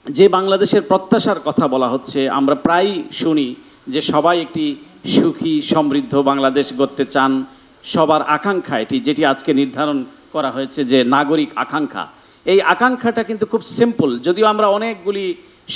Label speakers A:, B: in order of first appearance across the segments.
A: যে বাংলাদেশের প্রত্যাশার কথা বলা হচ্ছে, আমরা প্রায় শুনি যে সবাই একটি সুখী সমৃদ্ধ বাংলাদেশ গড়তে চান। সবার আকাঙ্ক্ষা এটি, যেটি আজকে নির্ধারণ করা হয়েছে যে নাগরিক আকাঙ্ক্ষা। এই আকাঙ্ক্ষাটা কিন্তু খুব সিম্পল, যদিও আমরা অনেকগুলি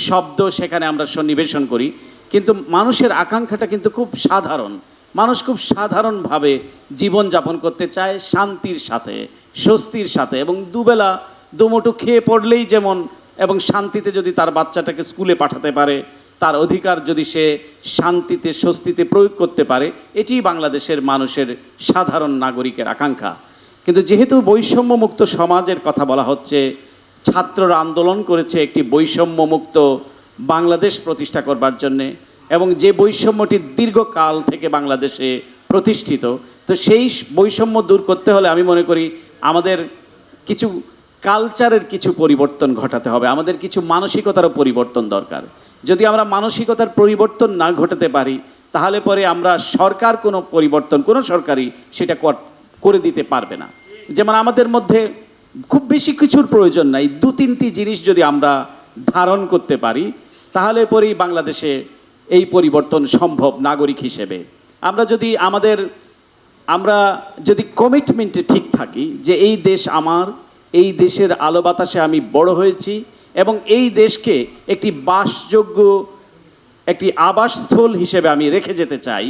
A: শব্দ সেখানে আমরা সন্নিবেশন করি, কিন্তু মানুষের আকাঙ্ক্ষাটা কিন্তু খুব সাধারণ। মানুষ খুব সাধারণভাবে জীবনযাপন করতে চায়, শান্তির সাথে, স্বস্তির সাথে, এবং দুবেলা দুমুঠো খেয়ে পড়লেই যেমন, এবং শান্তিতে যদি তার বাচ্চাটাকে স্কুলে পাঠাতে পারে, তার অধিকার যদি সে শান্তিতে স্বস্তিতে প্রয়োগ করতে পারে, এটি বাংলাদেশের মানুষের সাধারণ নাগরিকের আকাঙ্ক্ষা। কিন্তু যেহেতু বৈষম্যমুক্ত সমাজের কথা বলা হচ্ছে, ছাত্ররা আন্দোলন করেছে একটি বৈষম্যমুক্ত বাংলাদেশ প্রতিষ্ঠা করবার জন্যে, এবং যে বৈষম্যটি দীর্ঘকাল থেকে বাংলাদেশে প্রতিষ্ঠিত, তো সেই বৈষম্য দূর করতে হলে আমি মনে করি আমাদের কিছু কালচারের কিছু পরিবর্তন ঘটাতে হবে, আমাদের কিছু মানসিকতারও পরিবর্তন দরকার। যদি আমরা মানসিকতার পরিবর্তন না ঘটাতে পারি, তাহলে পরে আমরা সরকার কোনো পরিবর্তন, কোনো সরকারই সেটা করে দিতে পারবে না। যেমন আমাদের মধ্যে খুব বেশি কিছুর প্রয়োজন নাই, দু তিনটি জিনিস যদি আমরা ধারণ করতে পারি, তাহলে পরেই বাংলাদেশে এই পরিবর্তন সম্ভব নাগরিক হিসেবে। আমরা যদি কমিটমেন্টে ঠিক থাকি যে এই দেশ আমার, এই দেশের আলো বাতাসে আমি বড় হয়েছি, এবং এই দেশকে একটি বাসযোগ্য একটি আবাসস্থল হিসেবে আমি রেখে যেতে চাই,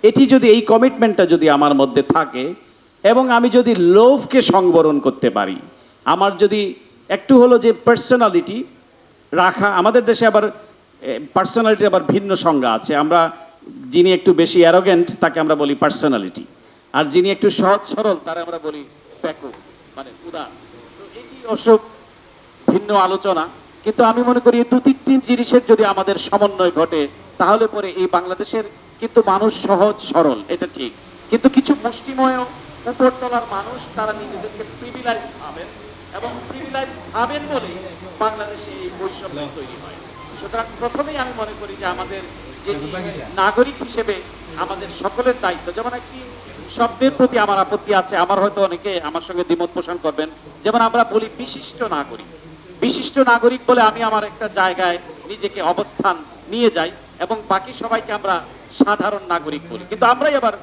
A: এটি যদি, এই কমিটমেন্টটা যদি আমার মধ্যে থাকে, এবং আমি যদি লোভকে সংবরণ করতে পারি, আমার যদি একটু হলো যে পার্সোনালিটি রাখা, আমাদের দেশে আবার পার্সোনালিটি আবার ভিন্ন সংজ্ঞা আছে। আমরা যিনি একটু বেশি অ্যারোগেন্ট তাকে আমরা বলি পার্সোনালিটি, আর যিনি একটু সহজ সরল তারা আমরা বলি প্যাকো, মানে উদার। তো এটি অবশ্য ভিন্ন আলোচনা, কিন্তু আমি মনে করি এই দু তিন জিনিসের যদি আমাদের সমন্বয় ঘটে, তাহলে পরে এই বাংলাদেশের কিন্তু মানুষ সহজ সরল, এটা ঠিক, কিন্তু কিছু মুষ্টিময় উপরতলার মানুষ তারা নিজেদেরকে প্রিভিলেজ ভাবেন, এবং প্রিভিলেজ ভাবেন বলে বাংলাদেশে এই বৈষম্য তৈরি হয়। সুতরাং প্রথমেই আমি মনে করি যে আমাদের যে নাগরিক হিসেবে আমাদের সকলের দায়িত্ব, যেমন একটি শব্দের প্রতি আমার আপত্তি আছে, আমার হয়তো অনেকে আমার সঙ্গে দ্বিমত পোষণ করবেন, যেমন আমরা বলি বিশিষ্ট নাগরিক। বিশিষ্ট নাগরিক বলে আমি আমার একটা জায়গায় নিজেকে অবস্থান নিয়ে যাই, এবং বাকি সবাইকে আমরা সাধারণ নাগরিক বলি, কিন্তু আমরাই আবার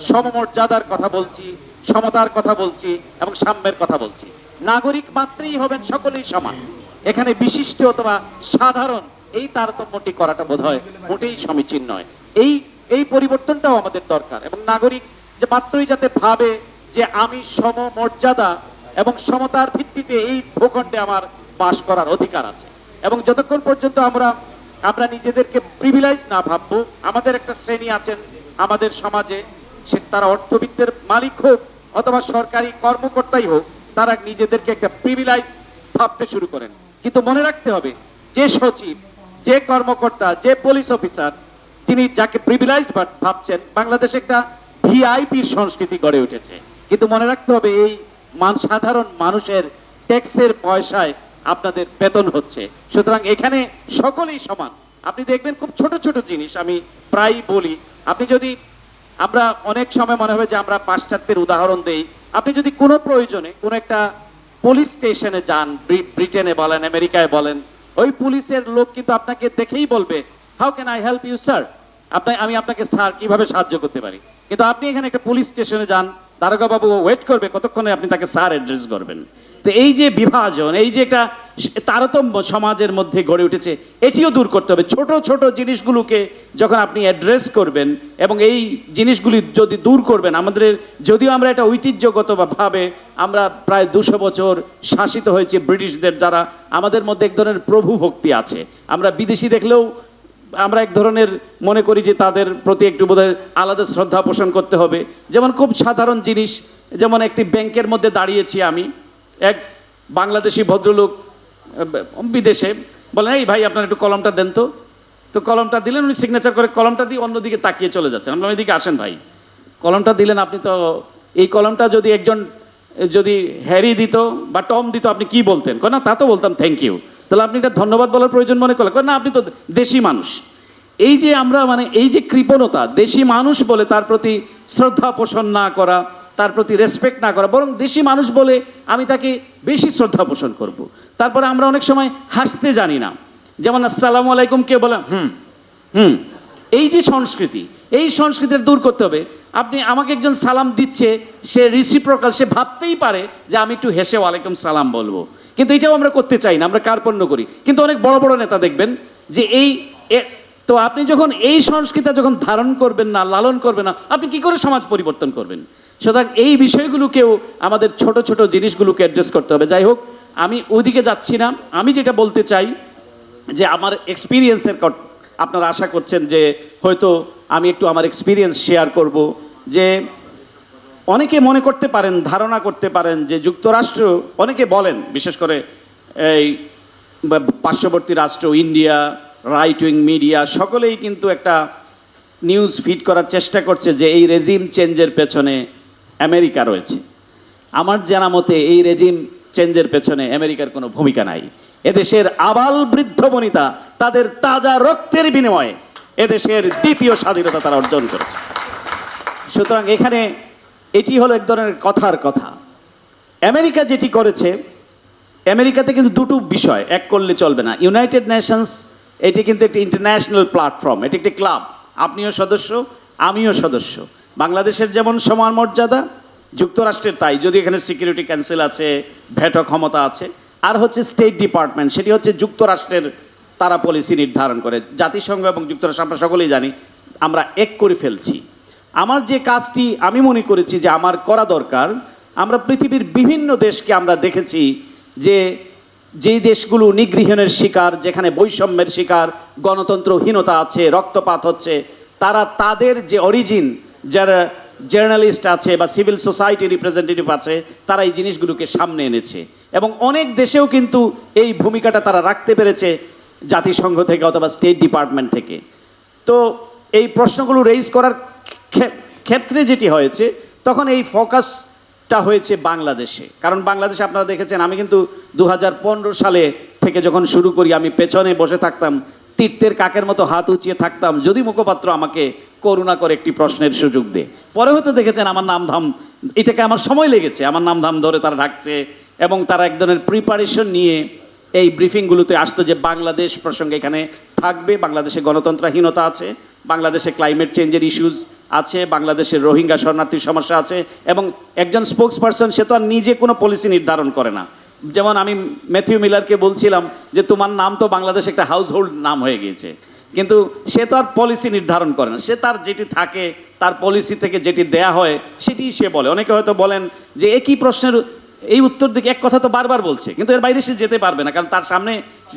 A: সমমর্যাদার কথা বলছি, সমতার কথা বলছি, এবং সাম্যের কথা বলছি। নাগরিক মাত্রই হবেন সকলেই সমান, এখানে বিশিষ্ট অথবা সাধারণ এই তারতম্যটি করাটা বোধহয় মোটেই সমীচীন নয়। এই পরিবর্তনটাও আমাদের দরকার, এবং নাগরিক যে মাত্রই যাতে ভাবে যে আমি সমমর্যাদা এবং সমতার ভিত্তিতে এই ভূখণ্ডে আমার বাস করার অধিকার আছে। এবং যতক্ষণ পর্যন্ত আমরা নিজেদেরকে প্রিভিলেজ না ভাববো, আমাদের একটা শ্রেণী আছেন আমাদের সমাজে, সে তারা অর্থবিত্তের মালিক হোক অথবা সরকারি কর্মকর্তাই হোক, তারা নিজেদেরকে একটা প্রিভিলেজ ভাবতে শুরু করেন। কিন্তু মনে রাখতে হবে, যে সচিব, যে কর্মকর্তা, যে পুলিশ অফিসার, তিনি যাকে প্রিভিলেজড ভাবছেন, বাংলাদেশে একটা ভিআইপির সংস্কৃতি গড়ে উঠেছে। কিন্তু মনে রাখতে হবে এই সাধারণ মানুষের ট্যাক্সের পয়সায় আপনাদের বেতন হচ্ছে। সুতরাং এখানে সকলেই সমান। আপনি দেখবেন খুব ছোট ছোট জিনিস আমি প্রায়ই বলি, আমরা অনেক সময় মনে হবে যে আমরা পাশ্চাত্যের উদাহরণ দেই। আপনি যদি কোনো প্রয়োজনে কোনো একটা পুলিশ স্টেশনে যান, ব্রিটেনে বলেন, আমেরিকায় বলেন, ওই পুলিশের লোক কিন্তু আপনাকে দেখেই বলবে, how can I help you sir, আমি আপনাকে স্যার কিভাবে সাহায্য করতে পারি। কিন্তু আপনি এখানে একটা পুলিশ স্টেশনে যান, দারোগা বাবু ওয়েট করবে, কতক্ষণে আপনি তাকে স্যার অ্যাড্রেস করবেন। তো এই যে বিভাজন, এই যে একটা তারতম্য সমাজের মধ্যে গড়ে উঠেছে, এটিও দূর করতে হবে। ছোট ছোট জিনিসগুলোকে যখন আপনি অ্যাড্রেস করবেন, এবং এই জিনিসগুলি যদি দূর করবেন, যদিও আমরা এটা ঐতিহ্যগতভাবে আমরা প্রায় 200 বছর শাসিত হয়েছে ব্রিটিশদের দ্বারা, আমাদের মধ্যে এক ধরনের প্রভু ভক্তি আছে। আমরা বিদেশি দেখলেও আমরা এক ধরনের মনে করি যে তাদের প্রতি একটু বোধহয় আলাদা শ্রদ্ধা পোষণ করতে হবে। যেমন খুব সাধারণ জিনিস, যেমন একটি ব্যাংকের মধ্যে দাঁড়িয়েছি আমি, এক বাংলাদেশি ভদ্রলোক বিদেশে বলেন, এই ভাই আপনার একটু কলমটা দেন তো। তো কলমটা দিলেন, উনি সিগনেচার করে কলমটা দিয়ে অন্যদিকে তাকিয়ে চলে যাচ্ছেন। আমরা ওইদিকে আসেন ভাই, কলমটা দিলেন আপনি, তো এই কলমটা যদি একজন যদি হ্যারি দিত বা টম দিত, আপনি কি বলতেন? না, তা তো বলতাম থ্যাংক ইউ। তাহলে আপনি এটা ধন্যবাদ বলার প্রয়োজন মনে করলেন? না, আপনি তো দেশি মানুষ। এই যে আমরা এই যে কৃপণতা, দেশি মানুষ বলে তার প্রতি শ্রদ্ধা পোষণ না করা, তার প্রতি রেসপেক্ট না করা, বরং দেশি মানুষ বলে আমি তাকে বেশি শ্রদ্ধা পোষণ করব। তারপরে আমরা অনেক সময় হাসতে জানি না। যেমন আসসালামু আলাইকুম কে বলে হুম হুম, এই যে সংস্কৃতি, এই সংস্কৃতির দূর করতে হবে। আপনি আমাকে একজন সালাম দিচ্ছে, সে রিসিপ্রোকাল, সে ভাবতেই পারে যে আমি একটু হেসে ওয়ালাইকুম সালাম বলবো, কিন্তু এটাও আমরা করতে চাই না, আমরা কার্পণ্য করি। কিন্তু অনেক বড় বড় নেতা দেখবেন যে তো আপনি যখন এই সংস্কৃতি যখন ধারণ করবেন না, লালন করবেন না, আপনি কি করে সমাজ পরিবর্তন করবেন? সুতরাং এই বিষয়গুলোকেও আমাদের ছোট ছোট জিনিসগুলোকে অ্যাড্রেস করতে হবে। যাই হোক, আমি ওইদিকে যাচ্ছি না। আমি যেটা বলতে চাই যে আমার এক্সপিরিয়েন্সের, আপনারা আশা করছেন যে হয়তো আমি একটু আমার এক্সপিরিয়েন্স শেয়ার করব। যে অনেকে মনে করতে পারেন, ধারণা করতে পারেন যে যুক্তরাষ্ট্র, অনেকে বলেন বিশেষ করে এই পার্শ্ববর্তী রাষ্ট্র ইন্ডিয়া, রাইট উইং মিডিয়া সকলেই কিন্তু একটা নিউজ ফিড করার চেষ্টা করছে যে এই রেজিম চেঞ্জের পেছনে আমেরিকা রয়েছে। আমার জানা মতে এই রেজিম চেঞ্জের পেছনে আমেরিকার কোনো ভূমিকা নাই। এদেশের আবাল বৃদ্ধ বনিতা তাদের তাজা রক্তের বিনিময়ে এদেশের দ্বিতীয় স্বাধীনতা তারা অর্জন করেছে। সুতরাং এখানে এটি হলো এক ধরনের কথার কথা। আমেরিকা যেটি করেছে, আমেরিকাতে কিন্তু দুটো বিষয় এক করলে চলবে না। ইউনাইটেড নেশনস এটি কিন্তু একটি ইন্টারন্যাশনাল প্ল্যাটফর্ম, এটি একটি ক্লাব। আপনিও সদস্য, আমিও সদস্য। বাংলাদেশের যেমন সমান মর্যাদা, যুক্তরাষ্ট্রের তাই, যদি এখানে সিকিউরিটি কাউন্সিল আছে, ভেটো ক্ষমতা আছে। আর হচ্ছে স্টেট ডিপার্টমেন্ট, সেটি হচ্ছে যুক্তরাষ্ট্রের, তারা পলিসি নির্ধারণ করে। জাতিসংঘ এবং যুক্তরাষ্ট্র আমরা সকলেই জানি, আমরা এক করে ফেলছি। আমার যে কাজটি আমি মনে করেছি যে আমার করা দরকার, আমরা পৃথিবীর বিভিন্ন দেশকে আমরা দেখেছি যে যেই দেশগুলো নিগৃহীনের শিকার, যেখানে বৈষম্যের শিকার, গণতন্ত্রহীনতা আছে, রক্তপাত হচ্ছে, তারা তাদের যে অরিজিন, যারা জার্নালিস্ট আছে বা সিভিল সোসাইটি রিপ্রেজেন্টেটিভ আছে, তারা এই জিনিসগুলোকে সামনে এনেছে। এবং অনেক দেশেও কিন্তু এই ভূমিকাটা তারা রাখতে পেরেছে, জাতিসংঘ থেকে অথবা স্টেট ডিপার্টমেন্ট থেকে। তো এই প্রশ্নগুলো রেইজ করার ক্ষেত্রে যেটি হয়েছে, তখন এই ফোকাসটা হয়েছে বাংলাদেশে। কারণ বাংলাদেশে আপনারা দেখেছেন, আমি কিন্তু 2015 সালে থেকে যখন শুরু করি, আমি পেছনে বসে থাকতাম, তীর্থের কাকের মতো হাত উঁচিয়ে থাকতাম, যদি মুখপাত্র আমাকে করুণা করে একটি প্রশ্নের সুযোগ দেয়। পরে হয়তো দেখেছেন আমার নামধাম, এটাকে আমার সময় লেগেছে, আমার নামধাম ধরে তারা ডাকছে এবং তারা এক ধরনের প্রিপারেশন নিয়ে এই ব্রিফিংগুলোতে আসতো যে বাংলাদেশ প্রসঙ্গে এখানে থাকবে, বাংলাদেশে গণতন্ত্রহীনতা আছে, বাংলাদেশে ক্লাইমেট চেঞ্জের ইস্যুজ আছে, বাংলাদেশের রোহিঙ্গা শরণার্থীর সমস্যা আছে। এবং একজন স্পোক্স পারসন, সে তো আর নিজে কোনো পলিসি নির্ধারণ করে না। যেমন আমি ম্যাথিউ মিলারকে বলছিলাম যে তোমার নাম তো বাংলাদেশ একটা হাউস হোল্ড নাম হয়ে গিয়েছে, কিন্তু সে তো আর পলিসি নির্ধারণ করে না। সে তার যেটি থাকে, তার পলিসি থেকে যেটি দেয়া হয় সেটি সে বলে। অনেকে হয়তো বলেন যে একই প্রশ্নের এই উত্তর দিকে এক কথা তো বারবার বলছে, কিন্তু এর বাইরে সে যেতে পারবে না, কারণ তার সামনে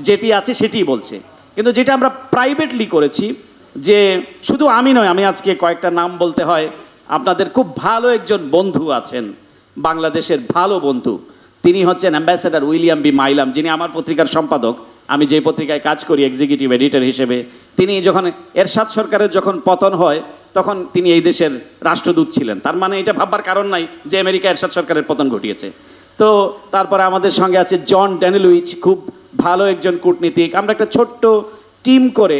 A: যেটি আছে সেটিই বলছে। কিন্তু যেটা আমরা প্রাইভেটলি করেছি, যে শুধু আমি নয়, আমি আজকে কয়েকটা নাম বলতে হয়, আপনাদের খুব ভালো একজন বন্ধু আছেন, বাংলাদেশের ভালো বন্ধু, তিনি হচ্ছেন অ্যাম্বাসেডর উইলিয়াম বি মাইলাম, যিনি আমার পত্রিকার সম্পাদক, আমি যে পত্রিকায় কাজ করি এক্সিকিউটিভ এডিটর হিসেবে। তিনি যখন এরশাদ সরকারের যখন পতন হয়, তখন তিনি এই দেশের রাষ্ট্রদূত ছিলেন। তার মানে এটা ভাববার কারণ নাই যে আমেরিকা এরশাদ সরকারের পতন ঘটিয়েছে। তো তারপরে আমাদের সঙ্গে আছে জন ড্যানিলুইচ, খুব ভালো একজন কূটনীতিক। আমরা একটা ছোট্ট টিম করে,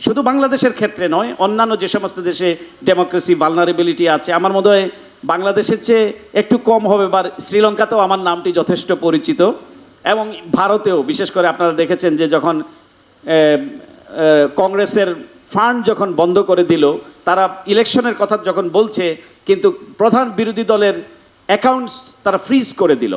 A: শুধু বাংলাদেশের ক্ষেত্রে নয়, অন্যান্য যে সমস্ত দেশে ডেমোক্রেসি ভালনারেবিলিটি আছে, আমার মনে হয় বাংলাদেশের চেয়ে একটু কম হবে, বা শ্রীলঙ্কাতেও আমার নামটি যথেষ্ট পরিচিত, এবং ভারতেও। বিশেষ করে আপনারা দেখেছেন যে যখন কংগ্রেসের ফান্ড যখন বন্ধ করে দিল, তারা ইলেকশনের কথা যখন বলছে, কিন্তু প্রধান বিরোধী দলের অ্যাকাউন্টস তারা ফ্রিজ করে দিল।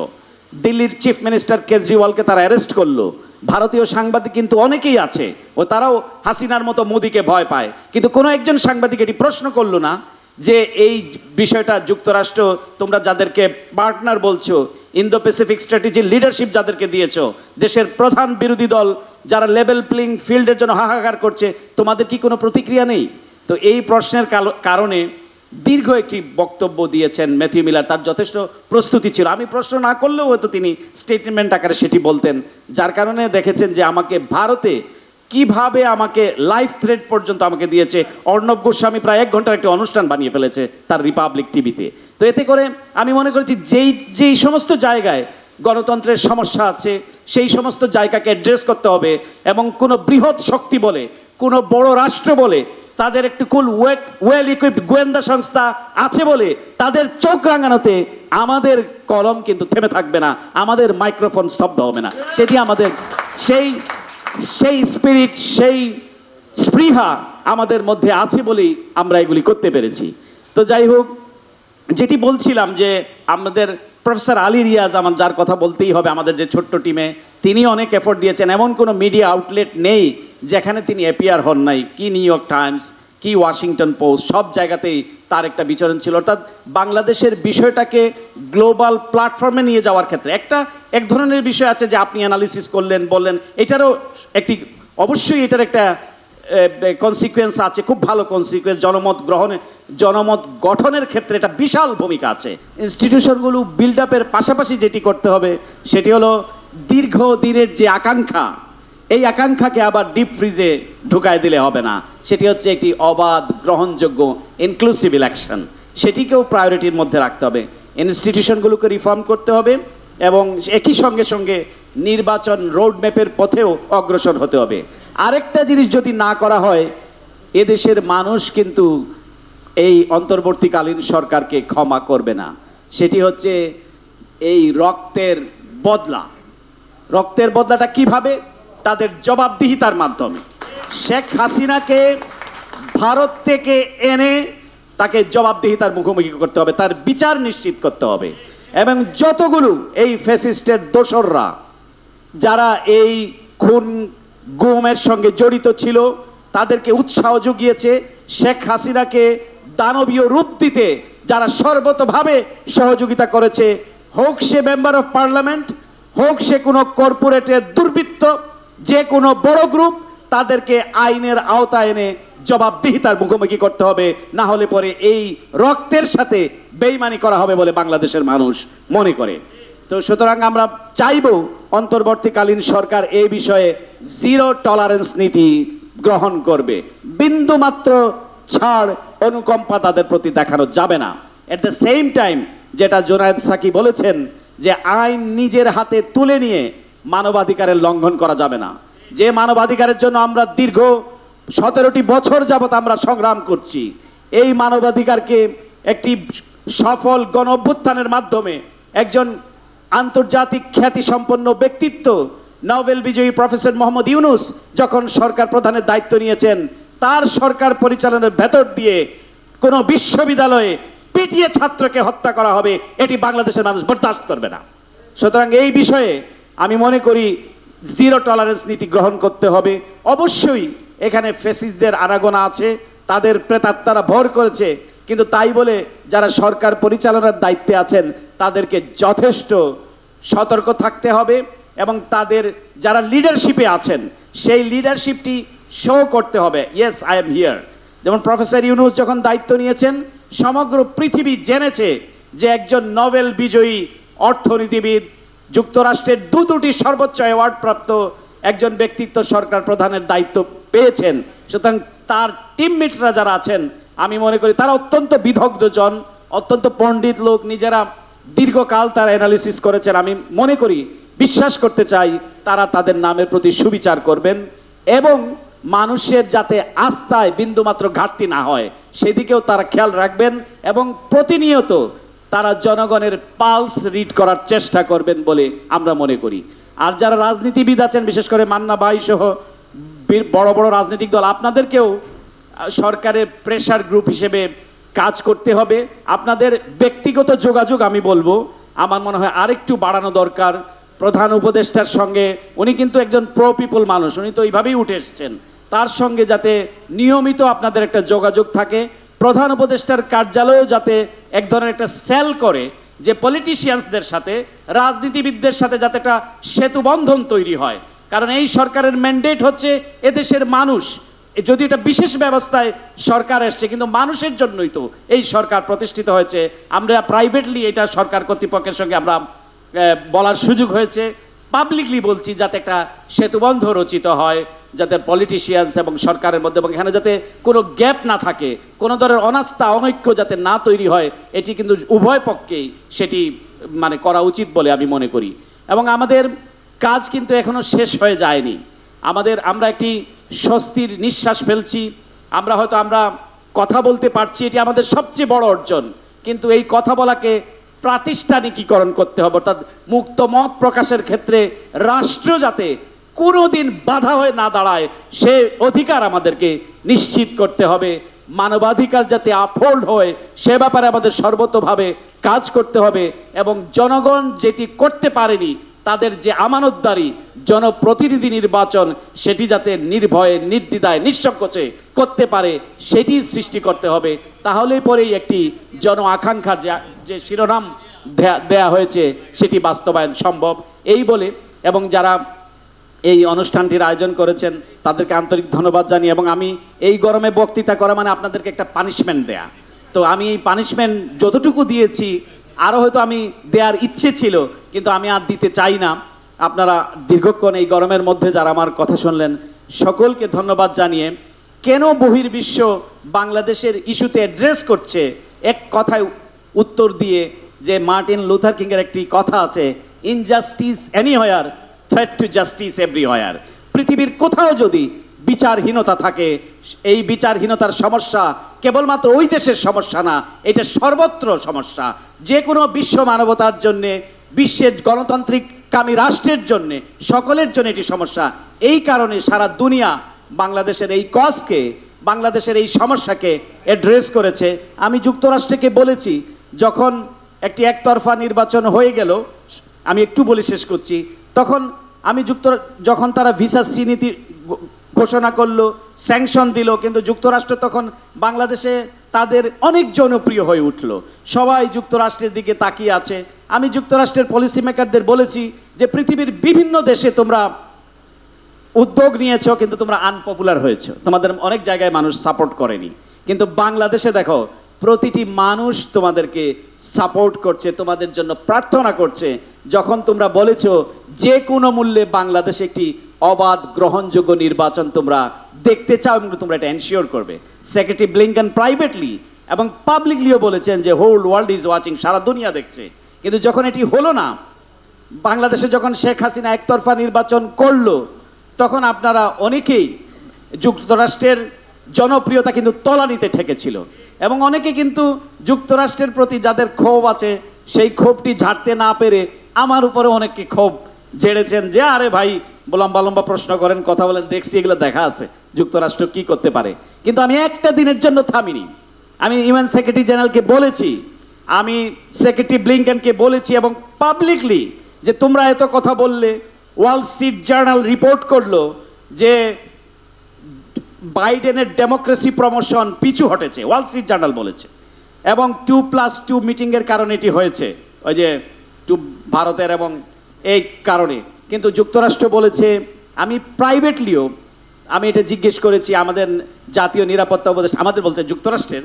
A: দিল্লির চিফ মিনিস্টার কেজরিওয়ালকে তারা অ্যারেস্ট করলো। ভারতীয় সাংবাদিক কিন্তু অনেকেই আছে, ও তারাও হাসিনার মতো মোদিকে ভয় পায়, কিন্তু কোনো একজন সাংবাদিক এটি প্রশ্ন করলো না যে এই বিষয়টা যুক্তরাষ্ট্র, তোমরা যাদেরকে পার্টনার বলছো, ইন্দো প্যাসিফিক স্ট্র্যাটেজির লিডারশিপ যাদেরকে দিয়েছো, দেশের প্রধান বিরোধী দল যারা লেভেল প্লেইং ফিল্ডের জন্য হাহাকার করছে, তোমাদের কি কোনো প্রতিক্রিয়া নেই? তো এই প্রশ্নের কারণে দীর্ঘ একটি বক্তব্য দিয়েছেন ম্যাথিউ মিলার। তার যথেষ্ট প্রস্তুতি ছিল, আমি প্রশ্ন না করলেও হয়তো তিনি স্টেটমেন্ট আকারে সেটি বলতেন। যার কারণে দেখেছেন যে আমাকে ভারতে কিভাবে আমাকে লাইফ থ্রেট পর্যন্ত আমাকে দিয়েছে। অর্ণব গোস্বামী প্রায় 1 ঘন্টার একটি অনুষ্ঠান বানিয়ে ফেলেছে তার রিপাবলিক টিভিতে। তো এতে করে আমি মনে করেছি যেই সমস্ত জায়গায় গণতন্ত্রের সমস্যা আছে, সেই সমস্ত জায়গাকে অ্যাড্রেস করতে হবে, এবং কোনো বৃহৎ শক্তি বলে, কোনো বড় রাষ্ট্র বলে, তাদের একটু ওয়েল ইকুইপড গোয়েন্দা সংস্থা আছে বলে তাদের চোখ রাঙানোতে আমাদের কলম কিন্তু থেমে থাকবে না, আমাদের মাইক্রোফোন স্তব্ধ হবে না। সেটি আমাদের সেই সেই স্পিরিট, সেই স্পৃহা আমাদের মধ্যে আছে বলেই আমরা এগুলি করতে পেরেছি। তো যাই হোক, যেটি বলছিলাম যে আমাদের প্রফেসর আলী রিয়াজ, আমার যার কথা বলতেই হবে, আমাদের যে ছোট্ট টিমে তিনি অনেক এফোর্ট দিয়েছেন। এমন কোনো মিডিয়া আউটলেট নেই যেখানে তিনি অ্যাপিয়ার হন নাই। কি নিউ ইয়র্ক টাইমস, কি ওয়াশিংটন পোস্ট, সব জায়গাতেই তার একটা বিচরণ ছিল। অর্থাৎ বাংলাদেশের বিষয়টাকে গ্লোবাল প্ল্যাটফর্মে নিয়ে যাওয়ার ক্ষেত্রে এক ধরনের বিষয় আছে যে আপনি অ্যানালিসিস করলেন, বললেন, এটারও একটি অবশ্যই এটার একটা কনসিকুয়েন্স আছে, খুব ভালো কনসিকুয়েন্স। জনমত গঠনের ক্ষেত্রে এটা বিশাল ভূমিকা আছে। ইনস্টিটিউশনগুলো বিল্ড আপের পাশাপাশি যেটি করতে হবে সেটি হলো দীর্ঘদিনের যে আকাঙ্ক্ষা, এই আকাঙ্ক্ষাকে আবার ডিপ ফ্রিজে ঢুকায় দিলে হবে না। সেটি হচ্ছে একটি অবাধ, গ্রহণযোগ্য, ইনক্লুসিভ ইলেকশন। সেটিকেও প্রায়োরিটির মধ্যে রাখতে হবে। ইনস্টিটিউশনগুলোকে রিফর্ম করতে হবে এবং একই সঙ্গে সঙ্গে নির্বাচন রোডম্যাপের পথেও অগ্রসর হতে হবে। আরেকটা জিনিস যদি না করা হয়, এদেশের মানুষ কিন্তু এই অন্তর্বর্তীকালীন সরকারকে ক্ষমা করবে না। সেটি হচ্ছে এই রক্তের বদলা। রক্তের বদলাটা কিভাবে? তাদের জবাবদিহিতার মাধ্যমে। শেখ হাসিনাকে ভারত থেকে এনে তাকে জবাবদিহিতার মুখোমুখি করতে হবে, তার বিচার নিশ্চিত করতে হবে। এবং যতগুলো এই ফ্যাসিস্টের দোসররা যারা এই খুন গুমের সঙ্গে জড়িত ছিল, তাদেরকে উৎসাহ জুগিয়েছে, শেখ হাসিনাকে দানবীয় রূপ দিতে যারা সর্বতভাবে সহযোগিতা করেছে, হোক সে মেম্বার অফ পার্লামেন্ট, হোক সে কোনো কর্পোরেটের দুর্বৃত্ত, যে কোনো বড় গ্রুপ, তাদেরকে আইনের আওতায় এনে জবাবদিহিতার মুখোমুখি করতে হবে। না হলে পরে এই রক্তের সাথে বেইমানি করা হবে বলে বাংলাদেশের মানুষ মনে করে। তো সুতরাং আমরা চাইব অন্তর্বর্তীকালীন সরকার এই বিষয়ে জিরো টলারেন্স নীতি গ্রহণ করবে। বিন্দু মাত্র ছাড়, অনুকম্পা তাদের প্রতি দেখানো যাবে না। এট দ্য সেম টাইম, যেটা জুনায়েদ সাকি বলেছেন, যে আইন নিজের হাতে তুলে নিয়ে মানবাধিকারের লঙ্ঘন করা যাবে না। যে মানবাধিকারের জন্য আমরা দীর্ঘ 17টি বছর যাবত আমরা সংগ্রাম করছি, এই মানবাধিকারকে একটি সফল গণ অভ্যুত্থানের মাধ্যমে একজন আন্তর্জাতিক খ্যাতিসম্পন্ন ব্যক্তিত্ব, নোবেল বিজয়ী প্রফেসর মোহাম্মদ ইউনূস যখন সরকার প্রধানের দায়িত্ব নিয়েছেন, তার সরকার পরিচালনার ভেতর দিয়ে কোনো বিশ্ববিদ্যালয়ে পিটিয়ে ছাত্রকে হত্যা করা হবে, এটি বাংলাদেশের মানুষ বরদাস্ত করবে না। সুতরাং এই বিষয়ে আমি মনে করি জিরো টলারেন্স নীতি গ্রহণ করতে হবে। অবশ্যই এখানে ফ্যাসিস্টদের আনাগোনা আছে, তাদের প্রেতাত্মারা ভর করেছে, কিন্তু তাই বলে যারা সরকার পরিচালনার দায়িত্বে আছেন তাদেরকে যথেষ্ট সতর্ক থাকতে হবে এবং তাদের যারা লিডারশিপে আছেন সেই লিডারশিপটি শো করতে হবে। Yes, I am here. যেমন প্রফেসর ইউনূস যখন দায়িত্ব নিয়েছেন, সমগ্র পৃথিবী জেনেছে যে একজন নোবেল বিজয়ী অর্থনীতিবিদ, যুক্তরাষ্ট্রের দুটি সর্বোচ্চ অ্যাওয়ার্ড প্রাপ্ত একজন ব্যক্তিত্ব সরকার প্রধানের দায়িত্ব পেয়েছেন। সুতরাং তার টিমমেটরা যারা আছেন, আমি মনে করি তারা অত্যন্ত বিদগ্ধজন, অত্যন্ত পণ্ডিত লোক, নিজেরা দীর্ঘকাল তারা অ্যানালিসিস করেছেন। আমি মনে করি, বিশ্বাস করতে চাই, তারা তাদের নামের প্রতি সুবিচার করবেন এবং মানুষের যাতে আস্থায় বিন্দুমাত্র ঘাটতি না হয় সেদিকেও তারা খেয়াল রাখবেন এবং প্রতিনিয়ত তারা জনগণের পালস রিড করার চেষ্টা করবেন বলে আমরা মনে করি। আর যারা রাজনীতিবিদ আছেন, বিশেষ করে মান্না ভাই সহ বড় বড় রাজনৈতিক দল, আপনাদেরকেও সরকারের প্রেসার গ্রুপ হিসেবে কাজ করতে হবে। আপনাদের ব্যক্তিগত যোগাযোগ আমি বলবো আমার মনে হয় আরেকটু বাড়ানো দরকার। প্রধান উপদেষ্টার সঙ্গে, উনি কিন্তু একজন প্রো পিপল মানুষ, উনি তো এইভাবেই উঠে এসছেন, তার সঙ্গে যাতে নিয়মিত আপনাদের একটা যোগাযোগ থাকে। প্রধান উপদেষ্টার কার্যালয়েও যাতে এক ধরনের একটা সেল করে, যে পলিটিশিয়ানসদের সাথে, রাজনীতিবিদদের সাথে যাতে একটা সেতু বন্ধন তৈরি হয়। কারণ এই সরকারের ম্যান্ডেট হচ্ছে এদেশের মানুষ। যদি এটা বিশেষ ব্যবস্থায় সরকার এসছে, কিন্তু মানুষের জন্যই তো এই সরকার প্রতিষ্ঠিত হয়েছে। আমরা প্রাইভেটলি এটা সরকার কর্তৃপক্ষের সঙ্গে আমরা বলার সুযোগ হয়েছে, পাবলিকলি বলছি, যাতে একটা সেতুবন্ধ রচিত হয়, যাতে পলিটিশিয়ানস এবং সরকারের মধ্যে, এবং এখানে যাতে কোনো গ্যাপ না থাকে, কোনো ধরনের অনাস্থা অনৈক্য যাতে না তৈরি হয়, এটি কিন্তু উভয় পক্ষেই সেটি মানে করা উচিত বলে আমি মনে করি। এবং আমাদের কাজ কিন্তু এখনো শেষ হয়ে যায়নি। আমরা একটি স্বস্তির নিঃশ্বাস ফেলছি। আমরা কথা বলতে পারছি, এটি আমাদের সবচেয়ে বড় অর্জন। কিন্তু এই কথা বলাকে প্রাতিষ্ঠানিকীকরণ করতে হবে, অর্থাৎ মুক্ত মত প্রকাশের ক্ষেত্রে রাষ্ট্র যাতে কোনোদিন বাধা হয়ে না দাঁড়ায় সে অধিকার আমাদেরকে নিশ্চিত করতে হবে। মানবাধিকার যাতে আপহোল্ড হয় সে ব্যাপারে আমাদের সর্বতোভাবে কাজ করতে হবে, এবং জনগণ যেটি করতে পারেনি তাদের যে আমানতদারি জনপ্রতিনিধি নির্বাচন সেটি যাতে নির্ভয়ে নির্দ্বিধায় নিঃসংকোচে করতে পারে সেটি সৃষ্টি করতে হবে। তাহলেই পরেই একটি জন আকাঙ্ক্ষার যে শিরোনাম দেয়া হয়েছে সেটি বাস্তবায়ন সম্ভব। এই বলে এবং যারা এই অনুষ্ঠানটির আয়োজন করেছেন তাদেরকে আন্তরিক ধন্যবাদ জানিয়ে, এবং আমি এই গরমে বক্তৃতা করা মানে আপনাদেরকে একটা পানিশমেন্ট দেয়া, তো আমি এই পানিশমেন্ট যতটুকু দিয়েছি আরও হয়তো আমি দেওয়ার ইচ্ছে ছিল কিন্তু আমি আর দিতে চাই না। আপনারা দীর্ঘক্ষণ এই গরমের মধ্যে যারা আমার কথা শুনলেন সকলকে ধন্যবাদ জানিয়ে, কেন বহির্বিশ্ব বাংলাদেশের ইস্যুতে অ্যাড্রেস করছে এক কথায় উত্তর দিয়ে যে মার্টিন লুথার কিংয়ের একটি কথা আছে, injustice anywhere, threat to justice everywhere. পৃথিবীর কোথাও যদি বিচারহীনতা থাকে, এই বিচারহীনতার সমস্যা কেবলমাত্র ওই দেশের সমস্যা না, এটা সর্বত্র সমস্যা। যে কোনো বিশ্ব মানবতার জন্যে, বিশ্বের গণতান্ত্রিক কামী রাষ্ট্রের জন্যে, সকলের জন্য এটি সমস্যা। এই কারণে সারা দুনিয়া বাংলাদেশের এই কজকে, বাংলাদেশের এই সমস্যাকে অ্যাড্রেস করেছে। আমি যুক্তরাষ্ট্রকে বলেছি, যখন একটি একতরফা নির্বাচন হয়ে গেল, আমি একটু বলে শেষ করছি, তখন আমি যখন তারা ভিসা সি নীতি ঘোষণা করলো, স্যাংশন দিল, কিন্তু যুক্তরাষ্ট্র তখন বাংলাদেশে তাদের অনেক জনপ্রিয় হয়ে উঠলো, সবাই যুক্তরাষ্ট্রের দিকে তাকিয়ে আছে। আমি যুক্তরাষ্ট্রের পলিসি মেকারদের বলেছি যে পৃথিবীর বিভিন্ন দেশে তোমরা উদ্যোগ নিয়েছো কিন্তু তোমরা আনপপুলার হয়েছো, তোমাদের অনেক জায়গায় মানুষ সাপোর্ট করেনি, কিন্তু বাংলাদেশে দেখো প্রতিটি মানুষ তোমাদেরকে সাপোর্ট করছে, তোমাদের জন্য প্রার্থনা করছে। যখন তোমরা বলেছো যে কোনো মূল্যে বাংলাদেশে একটি অবাধ গ্রহণযোগ্য নির্বাচন তোমরা দেখতে চাও এবং তোমরা এটা এনশিওর করবে, সেক্রেটারি ব্লিংকেন প্রাইভেটলি এবং পাবলিকলিও বলেছেন যে হোল ওয়ার্ল্ড ইজ ওয়াচিং, সারা দুনিয়া দেখছে। কিন্তু যখন এটি হলো না, বাংলাদেশে যখন শেখ হাসিনা একতরফা নির্বাচন করলো, তখন আপনারা অনেকেই যুক্তরাষ্ট্রের জনপ্রিয়তা কিন্তু তলানিতে ঠেকেছিল, এবং অনেকে কিন্তু যুক্তরাষ্ট্রের প্রতি যাদের ক্ষোভ আছে সেই ক্ষোভটি ঝাড়তে না পেরে আমার উপরে অনেকে ক্ষোভ ঝেড়েছেন যে আরে ভাই লম্বা লম্বা প্রশ্ন করেন, কথা বলেন, দেখছি এগুলো দেখা আছে যুক্তরাষ্ট্র কি করতে পারে। কিন্তু আমি একটা দিনের জন্য থামিনি, আমি ইউএন সেক্রেটারি জেনারেলকে বলেছি, আমি সেক্রেটারি ব্লিংকেনকে বলেছি এবং পাবলিকলি যে তোমরা এত কথা বললে, ওয়াল স্ট্রিট জার্নাল রিপোর্ট করলো যে বাইডেনের ডেমোক্রেসি প্রমোশন পিছু হটেছে, ওয়াল স্ট্রিট জার্নাল বলেছে, এবং 2+2 মিটিংয়ের কারণে এটি হয়েছে, ওই যে ভারতের এবং এই কারণে। কিন্তু যুক্তরাষ্ট্র বলেছে, আমি প্রাইভেটলিও আমি এটা জিজ্ঞেস করেছি আমাদের জাতীয় নিরাপত্তা উপদেষ্টা, আমাদের বলতে যুক্তরাষ্ট্রের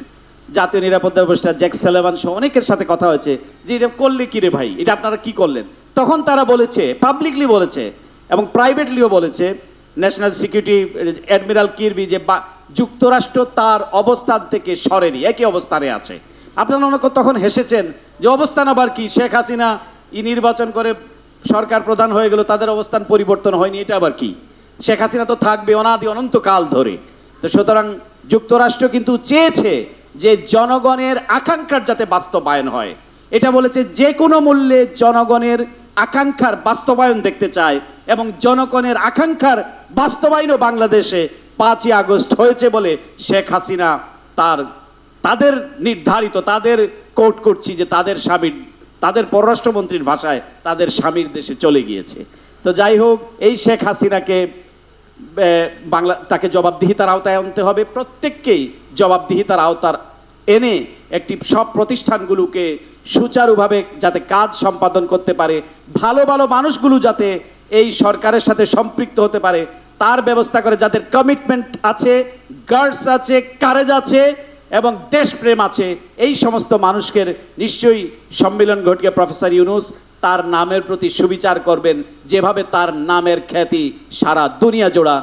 A: জাতীয় নিরাপত্তা উপদেষ্টা জ্যাক সালিভান সহ অনেকের সাথে কথা হয়েছে যে এটা করলে কি রে ভাই, এটা আপনারা কি করলেন। তখন তারা বলেছে, পাবলিকলি বলেছে এবং প্রাইভেটলিও বলেছে, ন্যাশনাল সিকিউরিটি অ্যাডমিরাল কিরবি, যে যুক্তরাষ্ট্র তার অবস্থান থেকে সরেনি, একই অবস্থানে আছে। আপনারা অনেক তখন হেসেছেন যে অবস্থান আবার কি, শেখ হাসিনা নির্বাচন করে সরকার প্রধান হয়ে গেল, তাদের অবস্থান পরিবর্তন হয়নি, এটা আবার কি, শেখ হাসিনা তো থাকবে অনাদি অনন্তকাল ধরে। তো সুতরাং যুক্তরাষ্ট্র কিন্তু চেয়েছে যে জনগণের আকাঙ্ক্ষার যাতে বাস্তবায়ন হয়, এটা বলেছে যে কোনো মূল্যে জনগণের আকাঙ্ক্ষার বাস্তবায়ন দেখতে চায়, এবং জনগণের আকাঙ্ক্ষার বাস্তবায়নও বাংলাদেশে 5ই আগস্ট হয়েছে বলে শেখ হাসিনা তাদের নির্ধারিত, তাদের কোট করছি যে তাদের স্বামীর, তাদের পররাষ্ট্রমন্ত্রীর ভাষায় তাদের স্বামীর দেশে চলে গিয়েছে। তো যাই হোক, এই শেখ হাসিনাকে তাকে জবাবদিহিতার আওতায় আনতে হবে, প্রত্যেককেই জবাবদিহিতার আওতার এনে একটি সব প্রতিষ্ঠানগুলোকে সুচারুভাবে যাতে কাজ সম্পাদন করতে পারে, ভালো ভালো মানুষগুলো যাতে এই সরকারের সাথে সম্পৃক্ত হতে পারে তার ব্যবস্থা করে, যাদের কমিটমেন্ট আছে, গার্ডস আছে, কারেজ আছে এবং দেশপ্রেম আছে, এই সমস্ত মানুষকে নিশ্চয়ই সম্মেলন ঘটিয়ে প্রফেসর ইউনূস তার নামের প্রতি সুবিচার করবেন, যেভাবে তার নামের খ্যাতি সারা দুনিয়া জোড়া